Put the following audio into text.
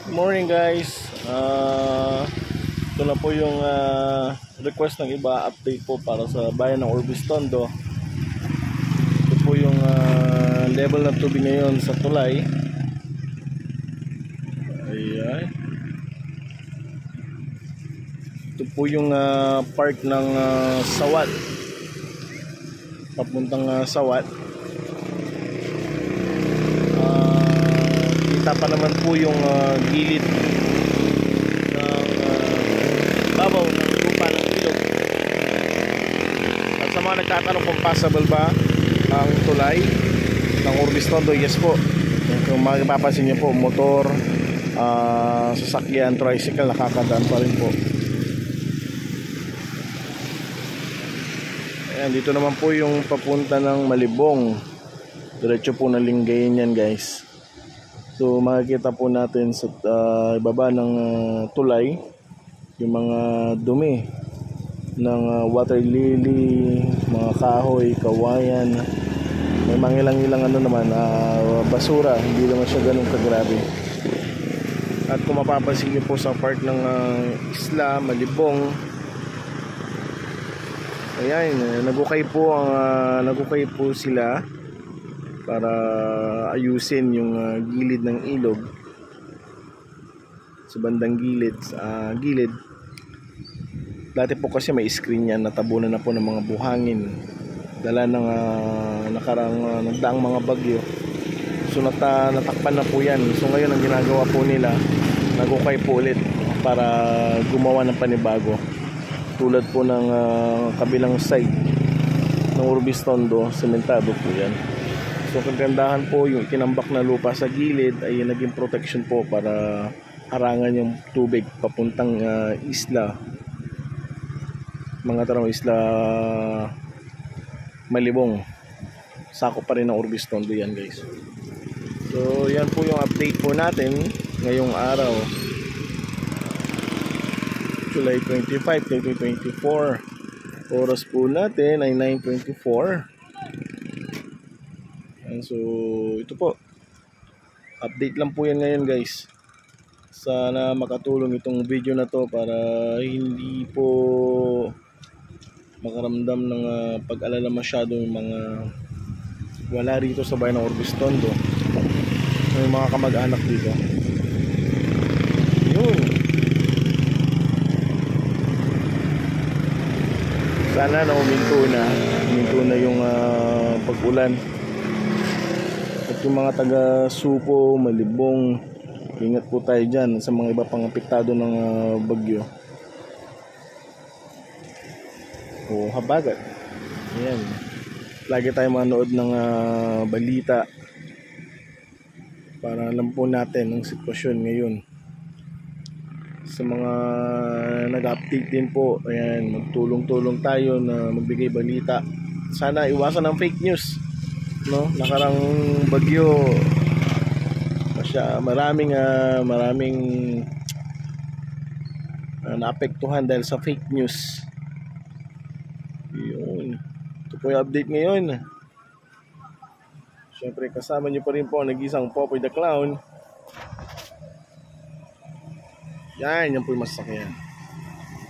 Good morning guys. Ito na po yung request ng iba, update po para sa bayan ng Orbis Tondo. Ito po yung level ng tubig ngayon sa tulay. Ayan. Ito po yung part ng Sawat, papuntang Sawat. Kita pa naman po yung gilid ng babaw ng lupa ng ilog. At sa mga nagtatanong kung passable ba ang tulay ng Orbis Tondo, yes po. Kung mapapansin niyo po, motor, sasakyan, tricycle, nakakadaan pa rin po. Ayan, dito naman po yung papunta ng Malibong. Diretso po na Lingayen yan guys. So makikita po natin sa ibaba ng tulay yung mga dumi ng water lily, mga kahoy, kawayan. May mga ilang naman basura, hindi naman siya ganun kagrabe. At kung mapapansin niyo po sa part ng isla, Malibong, ayan, nagukay po sila para ayusin yung gilid ng ilog sa bandang gilid. Dati po kasi may screen yan, natabunan na po ng mga buhangin, dala ng nagdaang mga bagyo. So natakpan na po yan. So ngayon ang ginagawa po nila, nagukay po ulit para gumawa ng panibago, tulad po ng kabilang side ng Orbis Tondo, sementado po yan. So kagandahan po yung itinambak na lupa sa gilid ay naging protection po para harangan yung tubig papuntang isla, mga tarong isla Malibong. Sakop pa rin ng Orbis Tondo yan guys. So yan po yung update po natin ngayong araw, July 25, 2024. Oras po natin ay 9:24. So ito po, update lang po yan ngayon guys. Sana makatulong itong video na to para hindi po makaramdam ng pag-alala masyado yung mga wala rito sa bayan ng Orbis Tondo, may mga kamag-anak dito. Yun, sana na huminto na yung pag-ulan. At yung mga taga Supo, Malibong, ingat po tayo dyan sa mga iba pang apektado ng bagyo o habagat. Ayan, lagi tayo manood ng balita para alam po natin ang sitwasyon ngayon. Sa mga nag-update din po, ayan, magtulong-tulong tayo na magbigay balita. Sana iwasan ang fake news, no? Nakarang bagyo, maraming naapektuhan dahil sa fake news. Yun, ito po yung update ngayon. Siyempre kasama niyo pa rin po nag-isang Popoy the Clown. Yan po yung masasakyan.